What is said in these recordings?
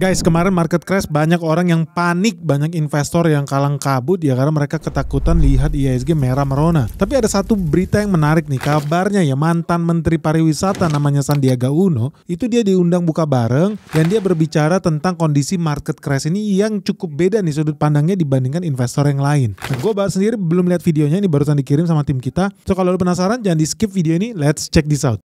Guys, kemarin market crash, banyak orang yang panik, banyak investor yang kalang kabut ya karena mereka ketakutan lihat IHSG merah merona. Tapi ada satu berita yang menarik nih, kabarnya ya mantan Menteri Pariwisata namanya Sandiaga Uno, itu dia diundang buka bareng dan dia berbicara tentang kondisi market crash ini yang cukup beda nih sudut pandangnya dibandingkan investor yang lain. Nah, gue bahas sendiri, belum lihat videonya, ini barusan dikirim sama tim kita. So kalau lo penasaran jangan di skip video ini, let's check this out.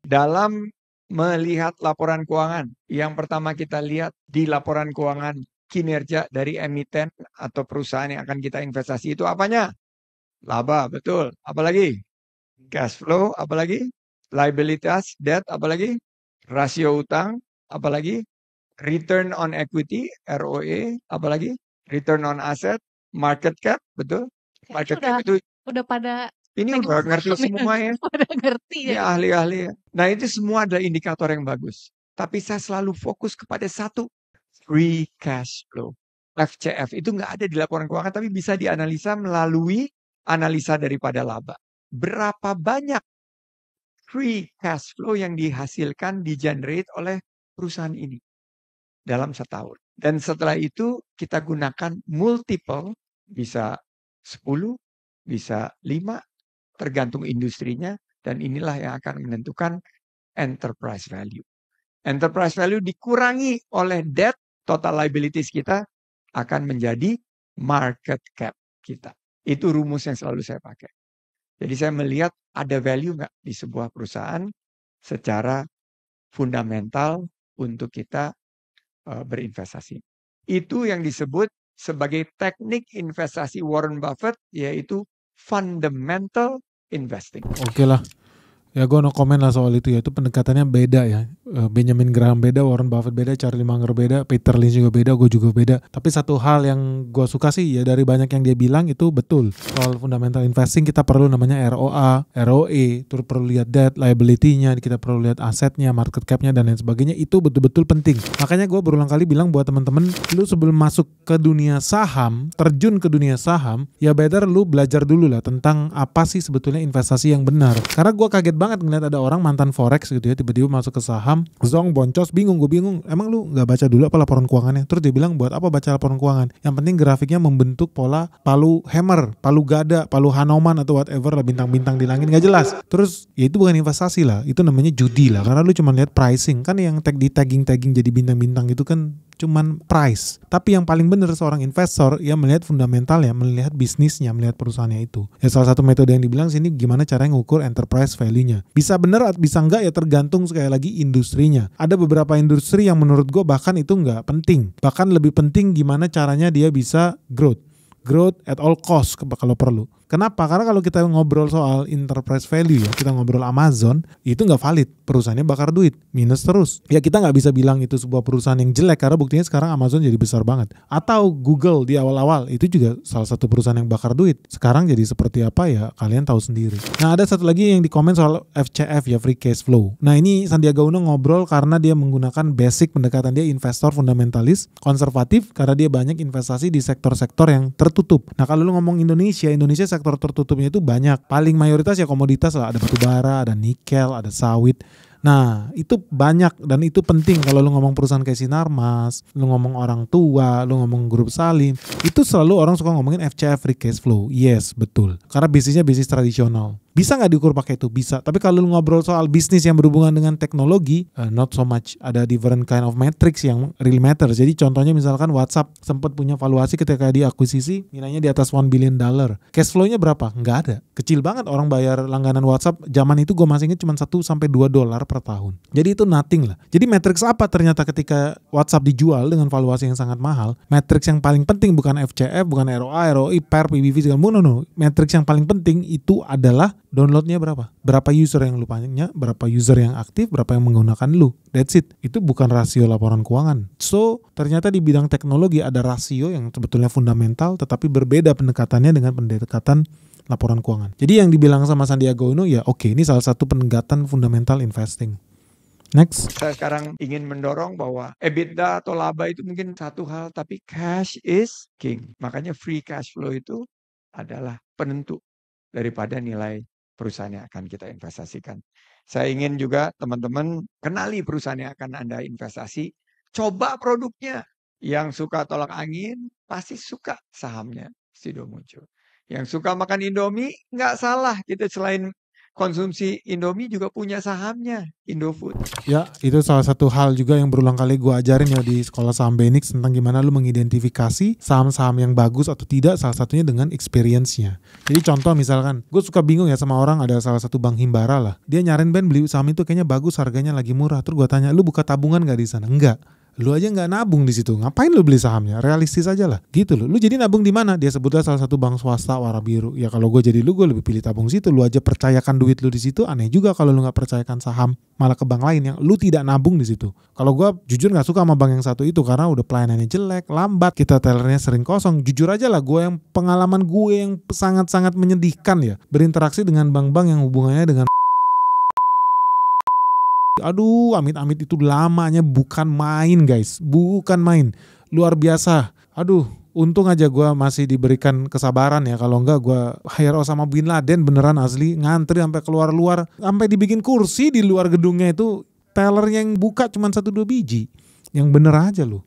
Dalam melihat laporan keuangan, yang pertama kita lihat di laporan keuangan kinerja dari emiten atau perusahaan yang akan kita investasi itu apanya? Laba, betul. Apalagi? Cash flow, apalagi? Liabilitas, debt, apalagi? Rasio utang, apalagi? Return on equity, ROE, apalagi? Return on asset, market cap, betul? Market cap itu udah pada ini udah ngerti semua ya. udah ngerti Ini ya. ahli-ahli ya. Nah itu semua adalah indikator yang bagus. Tapi saya selalu fokus kepada satu, free cash flow. FCF itu nggak ada di laporan keuangan, tapi bisa dianalisa melalui analisa daripada laba. Berapa banyak free cash flow yang dihasilkan, di-generate oleh perusahaan ini dalam setahun. Dan setelah itu kita gunakan multiple, bisa 10, bisa 5, tergantung industrinya, dan inilah yang akan menentukan enterprise value. Enterprise value dikurangi oleh debt, total liabilities kita akan menjadi market cap kita. Itu rumus yang selalu saya pakai. Jadi saya melihat ada value nggak di sebuah perusahaan secara fundamental untuk kita berinvestasi. Itu yang disebut sebagai teknik investasi Warren Buffett, yaitu fundamental investing. Oke lah. Ya gue no comment lah soal itu ya, itu pendekatannya beda ya. Benjamin Graham beda, Warren Buffett beda, Charlie Munger beda, Peter Lynch juga beda, gue juga beda. Tapi satu hal yang gue suka sih ya dari banyak yang dia bilang itu betul. Soal fundamental investing kita perlu namanya ROA, ROE, terus perlu lihat debt, liability-nya, kita perlu lihat asetnya, market cap-nya dan lain sebagainya. Itu betul-betul penting. Makanya gue berulang kali bilang buat teman-teman, lu sebelum masuk ke dunia saham, terjun ke dunia saham, ya better lu belajar dulu lah tentang apa sih sebetulnya investasi yang benar. Karena gue kaget banget ngeliat ada orang mantan forex gitu ya, tiba-tiba masuk ke saham, zong boncos, gue bingung, emang lu gak baca dulu apa laporan keuangannya? Terus dia bilang buat apa baca laporan keuangan? Yang penting grafiknya membentuk pola palu hammer, palu gada, palu Hanuman atau whatever lah, bintang-bintang di langit, gak jelas. Terus ya itu bukan investasi lah, itu namanya judi lah, karena lu cuma lihat pricing. Kan yang di tagging jadi bintang-bintang itu kan cuman price. Tapi yang paling benar seorang investor ya melihat fundamental ya, melihat bisnisnya, melihat perusahaannya itu. Ya salah satu metode yang dibilang sini gimana caranya ngukur enterprise value-nya. Bisa benar bisa enggak ya tergantung sekali lagi industrinya. Ada beberapa industri yang menurut gue bahkan itu enggak penting. Bahkan lebih penting gimana caranya dia bisa growth at all cost kalau perlu. Kenapa? Karena kalau kita ngobrol soal enterprise value ya, kita ngobrol Amazon, itu nggak valid. Perusahaannya bakar duit, minus terus. Ya kita nggak bisa bilang itu sebuah perusahaan yang jelek, karena buktinya sekarang Amazon jadi besar banget. Atau Google di awal-awal, itu juga salah satu perusahaan yang bakar duit. Sekarang jadi seperti apa ya, kalian tahu sendiri. Nah ada satu lagi yang di komen soal FCF ya, free cash flow. Nah ini Sandiaga Uno ngobrol karena dia menggunakan basic pendekatan dia, investor fundamentalis, konservatif, karena dia banyak investasi di sektor-sektor yang tertutup. Nah kalau lu ngomong Indonesia sektor tertutupnya itu banyak. Paling mayoritas ya komoditas lah, ada batu bara, ada nikel, ada sawit. Nah itu banyak dan itu penting. Kalau lu ngomong perusahaan kayak Sinarmas, lu ngomong orang tua, lu ngomong grup Salim, itu selalu orang suka ngomongin FCF, free cash flow. Yes, betul. Karena bisnisnya bisnis tradisional. Bisa nggak diukur pakai itu? Bisa. Tapi kalau lu ngobrol soal bisnis yang berhubungan dengan teknologi, not so much. Ada different kind of metrics yang really matter. Jadi contohnya misalkan WhatsApp sempat punya valuasi ketika diakuisisi, nilainya di atas $1 billion. Cash flow-nya berapa? Nggak ada. Kecil banget orang bayar langganan WhatsApp. Zaman itu gue masih ingat cuma $1-2 per tahun. Jadi itu nothing lah. Jadi matriks apa ternyata ketika WhatsApp dijual dengan valuasi yang sangat mahal? Matriks yang paling penting bukan FCF, bukan ROA, ROI, PER, PBV, segala no. Matriks yang paling penting itu adalah downloadnya berapa? Berapa user yang lu punya, berapa user yang aktif, berapa yang menggunakan lu. That's it. Itu bukan rasio laporan keuangan. So, ternyata di bidang teknologi ada rasio yang sebetulnya fundamental, tetapi berbeda pendekatannya dengan pendekatan laporan keuangan. Jadi yang dibilang sama Sandiaga Uno ya oke, ini salah satu pendekatan fundamental investing. Next. Saya sekarang ingin mendorong bahwa EBITDA atau laba itu mungkin satu hal, tapi cash is king. Makanya free cash flow itu adalah penentu daripada nilai perusahaan yang akan kita investasikan. Saya ingin juga teman-teman kenali perusahaan yang akan Anda investasi. Coba produknya. Yang suka tolak angin, pasti suka sahamnya. Sido muncul. Yang suka makan Indomie, nggak salah. Kita selain konsumsi Indomie juga punya sahamnya, Indofood. Ya, itu salah satu hal juga yang berulang kali gue ajarin ya di sekolah saham Benix tentang gimana lu mengidentifikasi saham-saham yang bagus atau tidak, salah satunya dengan experience-nya. Jadi contoh misalkan, gue suka bingung ya sama orang, ada salah satu bank Himbara lah. Dia nyariin Ben beli saham itu kayaknya bagus, harganya lagi murah. Terus gue tanya, lu buka tabungan gak di sana? Enggak. Lu aja nggak nabung di situ, ngapain lu beli sahamnya? Realistis aja lah, gitu loh. Lu jadi nabung di mana? Dia sebutnya salah satu bank swasta warna biru. Ya kalau gue jadi lu, gue lebih pilih tabung situ. Lu aja percayakan duit lu di situ. Aneh juga kalau lu nggak percayakan saham malah ke bank lain yang lu tidak nabung di situ. Kalau gue jujur nggak suka sama bank yang satu itu karena udah pelayanannya jelek, lambat, kita tellernya sering kosong. Jujur aja lah, gue yang pengalaman gue yang sangat-sangat menyedihkan ya, berinteraksi dengan bank-bank yang hubungannya dengan aduh, amit-amit itu lamanya bukan main guys, bukan main, luar biasa. Aduh, untung aja gue masih diberikan kesabaran ya, kalau enggak gue hire Osama bin Laden beneran asli, ngantri sampai keluar-luar, sampai dibikin kursi di luar gedungnya itu, teller yang buka cuma 1-2 biji, yang bener aja loh.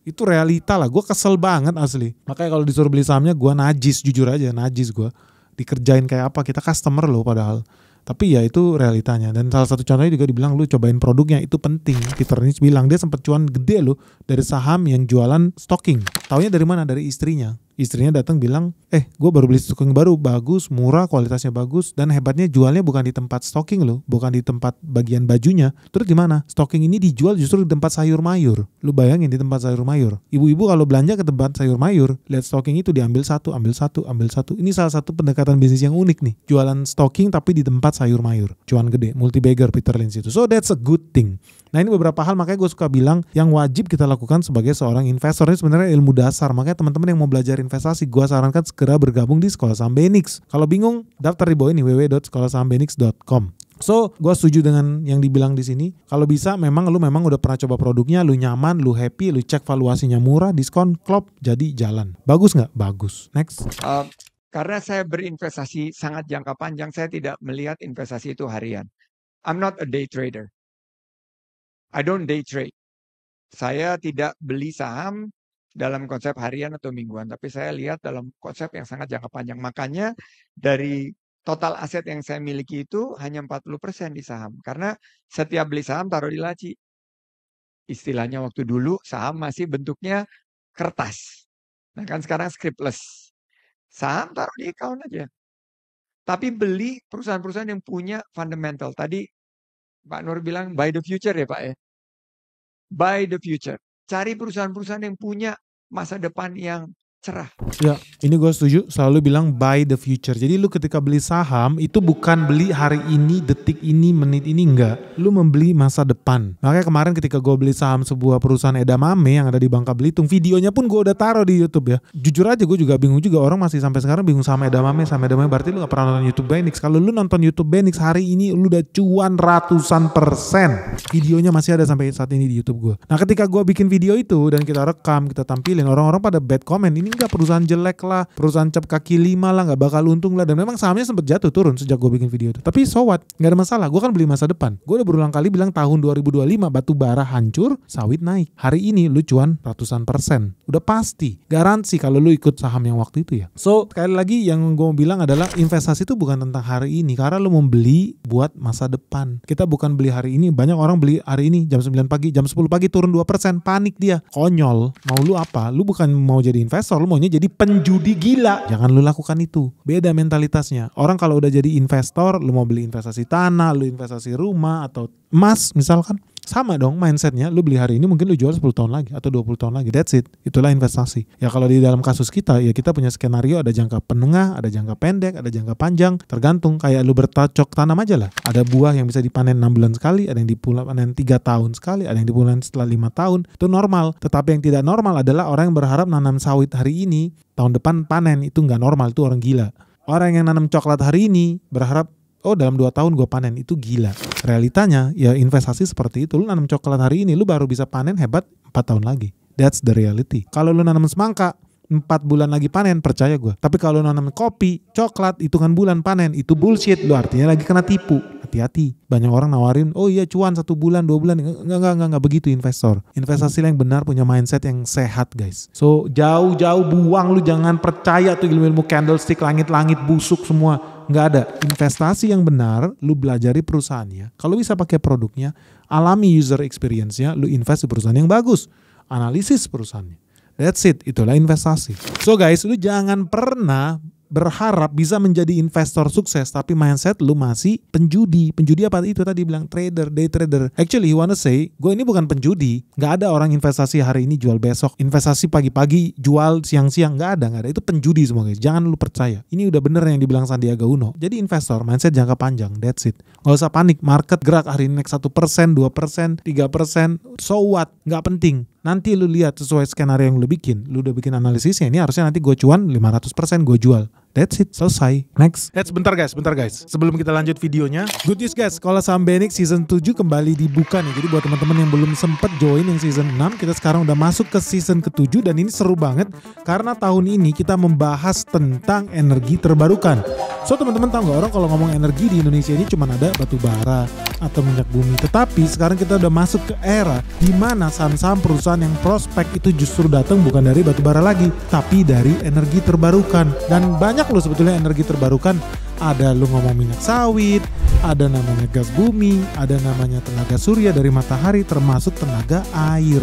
Itu realita lah, gue kesel banget asli. Makanya kalau disuruh beli sahamnya gue najis, jujur aja najis gue. Dikerjain kayak apa, kita customer loh padahal. Tapi ya itu realitanya. Dan salah satu contohnya juga dibilang lu cobain produknya, itu penting. Peter Lynch bilang dia sempat cuan gede loh dari saham yang jualan stocking. Taunya dari mana? Dari istrinya. Istrinya datang bilang, gue baru beli stocking baru, bagus, murah, kualitasnya bagus, dan hebatnya jualnya bukan di tempat stocking loh, bukan di tempat bagian bajunya. Terus di mana? Stocking ini dijual justru di tempat sayur mayur. Lu bayangin di tempat sayur mayur. Ibu-ibu kalau belanja ke tempat sayur mayur, lihat stocking itu diambil satu, ambil satu, ambil satu. Ini salah satu pendekatan bisnis yang unik nih. Jualan stocking tapi di tempat sayur mayur. Cuan gede, multi-bagger Peter Lynch itu. So that's a good thing. Nah ini beberapa hal makanya gue suka bilang yang wajib kita lakukan sebagai seorang investor. Ini sebenarnya ilmu dasar. Makanya teman-teman yang mau belajar investasi, gue sarankan segera bergabung di Sekolah Saham Benix. Kalau bingung, daftar di bawah ini www.sekolahsahambenix.com. So, gue setuju dengan yang dibilang di sini. Kalau bisa, memang udah pernah coba produknya, lu nyaman, lu happy, lu cek valuasinya murah, diskon, klop, jadi jalan. Bagus nggak? Bagus. Next. Karena saya berinvestasi sangat jangka panjang, saya tidak melihat investasi itu harian. I'm not a day trader. I don't day trade. Saya tidak beli saham dalam konsep harian atau mingguan, tapi saya lihat dalam konsep yang sangat jangka panjang. Makanya dari total aset yang saya miliki itu hanya 40% di saham. Karena setiap beli saham taruh di laci. Istilahnya waktu dulu saham masih bentuknya kertas. Nah kan sekarang scriptless. Saham taruh di account aja. Tapi beli perusahaan-perusahaan yang punya fundamental. Tadi Pak Nur bilang buy the future ya Pak ya. Buy the future. Cari perusahaan-perusahaan yang punya masa depan yang cerah. Ya, ini gue setuju, selalu bilang buy the future. Jadi lu ketika beli saham itu bukan beli hari ini, detik ini, menit ini, enggak. Lu membeli masa depan. Makanya kemarin ketika gue beli saham sebuah perusahaan edamame yang ada di Bangka Belitung, videonya pun gue udah taruh di YouTube ya. Jujur aja gue juga bingung juga, orang masih sampai sekarang bingung sama edamame, berarti lu gak pernah nonton YouTube Benix. Kalau lu nonton YouTube Benix hari ini lu udah cuan ratusan %. Videonya masih ada sampai saat ini di YouTube gue. Nah ketika gue bikin video itu dan kita rekam, kita tampilin, orang-orang pada bad comment, ini enggak, perusahaan jelek lah, perusahaan cap kaki 5 lah, gak bakal untung lah. Dan memang sahamnya sempat jatuh turun sejak gue bikin video itu. Tapi so what, gak ada masalah, gue kan beli masa depan. Gue udah berulang kali bilang tahun 2025 batu bara hancur, sawit naik. Hari ini lu cuan ratusan %. Udah pasti, garansi kalau lu ikut saham yang waktu itu ya. So sekali lagi yang gue mau bilang adalah investasi itu bukan tentang hari ini, karena lu membeli buat masa depan. Kita bukan beli hari ini. Banyak orang beli hari ini jam 9 pagi, jam 10 pagi turun 2%, panik dia. Konyol. Mau lu apa? Lu bukan mau jadi investor, lu maunya jadi penjudi gila. Jangan lu lakukan itu. Beda mentalitasnya. Orang kalau udah jadi investor, lu mau beli investasi tanah, lu investasi rumah atau emas misalkan, sama dong mindsetnya. Lu beli hari ini mungkin lu jual 10 tahun lagi atau 20 tahun lagi. That's it. Itulah investasi. Ya kalau di dalam kasus kita, ya kita punya skenario, ada jangka menengah, ada jangka pendek, ada jangka panjang. Tergantung, kayak lu bercocok tanam aja lah. Ada buah yang bisa dipanen 6 bulan sekali, ada yang dipanen 3 tahun sekali, ada yang dipanen setelah 5 tahun. Itu normal. Tetapi yang tidak normal adalah orang yang berharap nanam sawit hari ini, tahun depan panen. Itu nggak normal, itu orang gila. Orang yang nanam coklat hari ini berharap, oh dalam 2 tahun gue panen, itu gila. Realitanya ya investasi seperti itu. Lu nanam coklat hari ini, lu baru bisa panen hebat 4 tahun lagi. That's the reality. Kalau lu nanam semangka, 4 bulan lagi panen, percaya gue. Tapi kalau nanam kopi, coklat, hitungan bulan panen, itu bullshit. Lu artinya lagi kena tipu. Hati-hati. Banyak orang nawarin, oh iya cuan 1 bulan, 2 bulan. Enggak begitu investor. Investasi yang benar punya mindset yang sehat guys. So jauh-jauh buang, lu jangan percaya tuh ilmu-ilmu candlestick, langit-langit busuk semua. Nggak ada. Investasi yang benar, lu belajari perusahaannya. Kalau bisa pakai produknya, alami user experience-nya, lu invest di perusahaan yang bagus. Analisis perusahaannya. That's it, itulah investasi. So guys, lu jangan pernah berharap bisa menjadi investor sukses tapi mindset lu masih penjudi. Penjudi apa itu tadi bilang trader, day trader. Actually, you wanna say, gue ini bukan penjudi. Nggak ada orang investasi hari ini jual besok. Investasi pagi-pagi jual siang-siang. Nggak ada. Itu penjudi semua guys. Jangan lu percaya. Ini udah bener yang dibilang Sandiaga Uno. Jadi investor, mindset jangka panjang. That's it. Nggak usah panik. Market gerak hari ini naik 1%, 2%, 3%. So what? Nggak penting. Nanti lu lihat sesuai skenario yang lu bikin. Lu udah bikin analisisnya. Ini harusnya nanti gue cuan 500% gue jual. That's it, selesai. Next. Bentar guys. Sebelum kita lanjut videonya, good news guys, Sekolah Saham BNX season 7 kembali dibuka nih. Jadi buat teman-teman yang belum sempet join yang season 6, kita sekarang udah masuk ke season ke-7 dan ini seru banget karena tahun ini kita membahas tentang energi terbarukan. So teman-teman tahu nggak, orang kalau ngomong energi di Indonesia ini cuma ada batu bara atau minyak bumi. Tetapi sekarang kita udah masuk ke era di mana saham-saham perusahaan yang prospek itu justru datang bukan dari batu bara lagi, tapi dari energi terbarukan. Dan banyak loh sebetulnya energi terbarukan. Ada lu ngomong minyak sawit, ada namanya gas bumi, ada namanya tenaga surya dari matahari, termasuk tenaga air.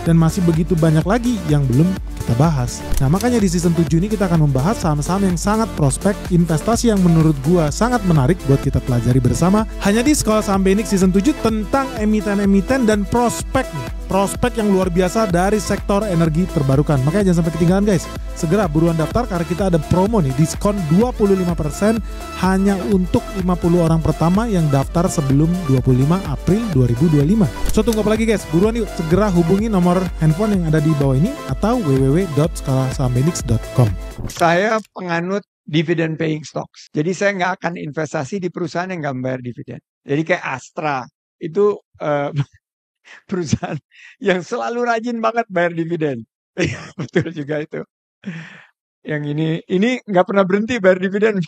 Dan masih begitu banyak lagi yang belum kita bahas. Nah makanya di season 7 ini kita akan membahas saham-saham yang sangat prospek, investasi yang menurut gua sangat menarik buat kita pelajari bersama. Hanya di Sekolah Saham BNX season 7 tentang emiten-emiten dan prospek. Prospek yang luar biasa dari sektor energi terbarukan. Makanya jangan sampai ketinggalan guys. Segera buruan daftar karena kita ada promo nih, diskon 25% hanya untuk 50 orang pertama yang daftar sebelum 25 April 2025. So tunggu apa lagi guys? Buruan yuk, segera hubungi nomor handphone yang ada di bawah ini atau www.sekolahsahambenix.com. Saya penganut dividend paying stocks. Jadi saya nggak akan investasi di perusahaan yang nggak membayar dividen. Jadi kayak Astra itu perusahaan yang selalu rajin banget bayar dividen. Betul juga itu. Yang ini nggak pernah berhenti bayar dividen.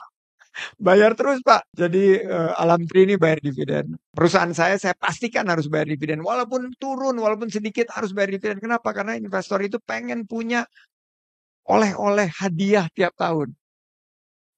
Bayar terus Pak. Jadi Alamtri ini bayar dividen. Perusahaan saya pastikan harus bayar dividen. Walaupun turun, walaupun sedikit harus bayar dividen. Kenapa? Karena investor itu pengen punya oleh-oleh hadiah tiap tahun.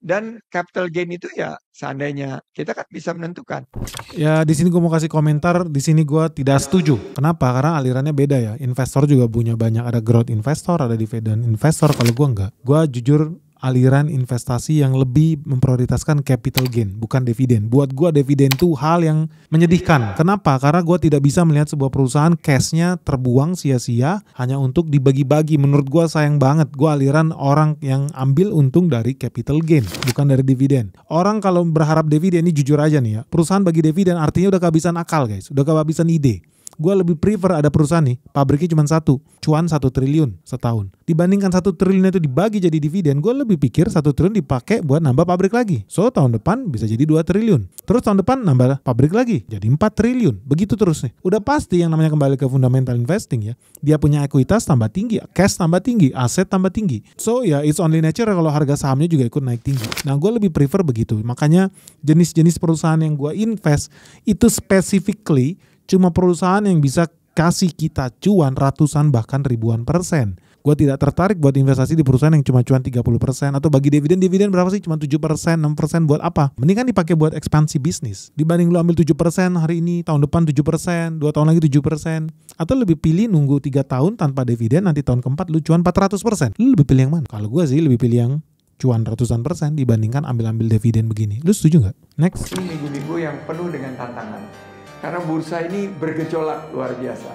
Dan capital gain itu ya seandainya kita kan bisa menentukan. Ya di sini gue mau kasih komentar, di sini gue tidak setuju. Kenapa? Karena alirannya beda ya. Investor juga punya banyak, ada growth investor, ada dividend investor. Kalau gue enggak, gue jujur aliran investasi yang lebih memprioritaskan capital gain, bukan dividen. Buat gue dividen itu hal yang menyedihkan. Kenapa? Karena gue tidak bisa melihat sebuah perusahaan cashnya terbuang sia-sia hanya untuk dibagi-bagi. Menurut gue sayang banget. Gue aliran orang yang ambil untung dari capital gain, bukan dari dividen. Orang kalau berharap dividen, ini jujur aja nih ya, perusahaan bagi dividen artinya udah kehabisan akal guys, udah kehabisan ide. Gue lebih prefer ada perusahaan nih, pabriknya cuma satu, cuan 1 triliun setahun. Dibandingkan 1 triliun itu dibagi jadi dividen, gue lebih pikir 1 triliun dipakai buat nambah pabrik lagi. So tahun depan bisa jadi 2 triliun. Terus tahun depan nambah pabrik lagi, jadi 4 triliun. Begitu terus nih. Udah pasti yang namanya kembali ke fundamental investing ya. Dia punya ekuitas tambah tinggi, cash tambah tinggi, aset tambah tinggi. So ya it's only nature kalau harga sahamnya juga ikut naik tinggi. Nah gue lebih prefer begitu. Makanya jenis-jenis perusahaan yang gue invest itu specifically cuma perusahaan yang bisa kasih kita cuan ratusan bahkan ribuan persen. Gue tidak tertarik buat investasi di perusahaan yang cuma cuan 30% atau bagi dividen berapa sih? Cuma 7%, 6% buat apa? Mending kan dipakai buat ekspansi bisnis. Dibanding lu ambil 7% hari ini, tahun depan 7%, 2 tahun lagi 7%. Atau lebih pilih nunggu 3 tahun tanpa dividen, nanti tahun keempat lu cuan 400%. Lu lebih pilih yang mana? Kalau gue sih lebih pilih yang cuan ratusan persen dibandingkan ambil-ambil dividen begini. Lu setuju nggak? Next. Ini minggu-minggu yang penuh dengan tantangan. Karena bursa ini bergejolak luar biasa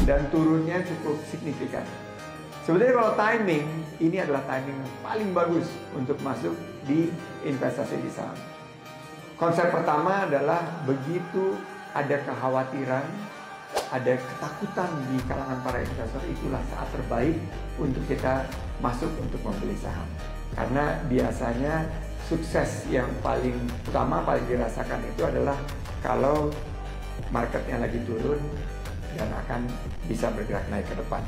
dan turunnya cukup signifikan. Sebenarnya kalau timing, ini adalah timing yang paling bagus untuk masuk di investasi di saham. Konsep pertama adalah begitu ada kekhawatiran, ada ketakutan di kalangan para investor, itulah saat terbaik untuk kita masuk untuk membeli saham. Karena biasanya sukses yang paling utama, paling dirasakan itu adalah kalau marketnya lagi turun, dan akan bisa bergerak naik ke depan.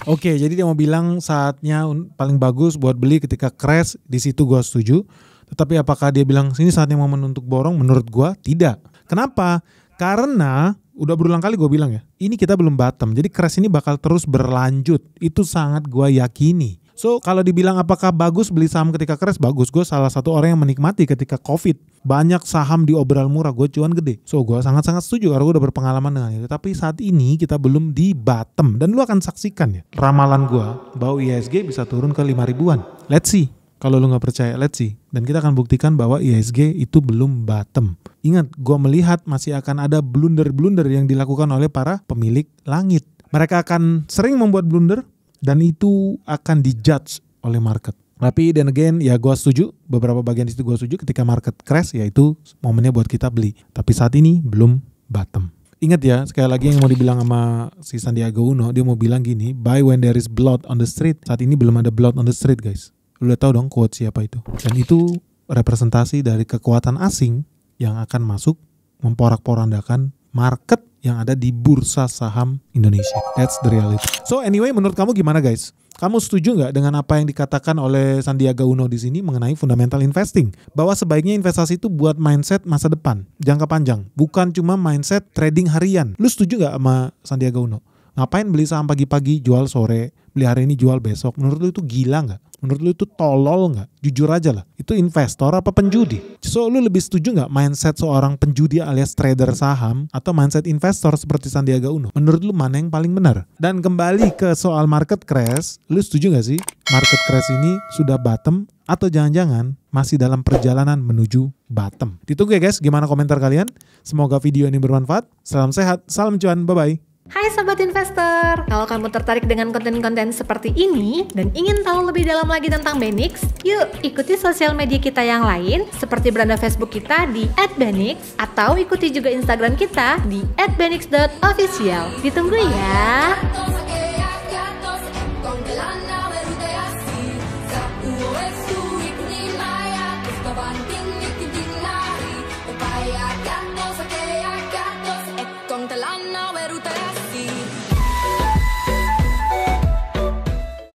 Oke, jadi dia mau bilang saatnya paling bagus buat beli ketika crash. Di situ gue setuju. Tetapi apakah dia bilang sini saatnya momen untuk borong? Menurut gue tidak. Kenapa? Karena udah berulang kali gue bilang ya, ini kita belum bottom. Jadi crash ini bakal terus berlanjut. Itu sangat gue yakini. So kalau dibilang apakah bagus beli saham ketika crash? Bagus. Gue salah satu orang yang menikmati ketika COVID. Banyak saham diobral murah, gue cuan gede. So gue sangat-sangat setuju karena gue udah berpengalaman dengan itu. Tapi saat ini kita belum di bottom. Dan lu akan saksikan ya, ramalan gue bahwa IHSG bisa turun ke 5.000-an. Let's see. Kalau lu gak percaya, let's see. Dan kita akan buktikan bahwa IHSG itu belum bottom. Ingat, gue melihat masih akan ada blunder-blunder yang dilakukan oleh para pemilik langit. Mereka akan sering membuat blunder, dan itu akan dijudge oleh market. Tapi then again ya gue setuju, beberapa bagian di situ gue setuju ketika market crash yaitu momennya buat kita beli. Tapi saat ini belum bottom. Ingat ya, sekali lagi yang mau dibilang sama si Sandiaga Uno, dia mau bilang gini, buy when there is blood on the street. Saat ini belum ada blood on the street guys. Lu udah tahu dong quote siapa itu. Dan itu representasi dari kekuatan asing yang akan masuk memporak-porandakan market yang ada di bursa saham Indonesia. That's the reality. So anyway, menurut kamu gimana guys? Kamu setuju nggak dengan apa yang dikatakan oleh Sandiaga Uno di sini mengenai fundamental investing? Bahwa sebaiknya investasi itu buat mindset masa depan, jangka panjang, bukan cuma mindset trading harian. Lu setuju nggak sama Sandiaga Uno? Ngapain beli saham pagi-pagi, jual sore, beli hari ini, jual besok? Menurut lu itu gila nggak? Menurut lu itu tolol nggak? Jujur aja lah. Itu investor apa penjudi? So lu lebih setuju nggak mindset seorang penjudi alias trader saham atau mindset investor seperti Sandiaga Uno? Menurut lu mana yang paling benar? Dan kembali ke soal market crash, lu setuju nggak sih market crash ini sudah bottom atau jangan-jangan masih dalam perjalanan menuju bottom? Ditunggu ya guys, gimana komentar kalian? Semoga video ini bermanfaat. Salam sehat, salam cuan, bye-bye. Hai Sobat Investor, kalau kamu tertarik dengan konten-konten seperti ini dan ingin tahu lebih dalam lagi tentang Benix, yuk ikuti sosial media kita yang lain seperti beranda Facebook kita di @benix atau ikuti juga Instagram kita di @benix.official. Ditunggu ya.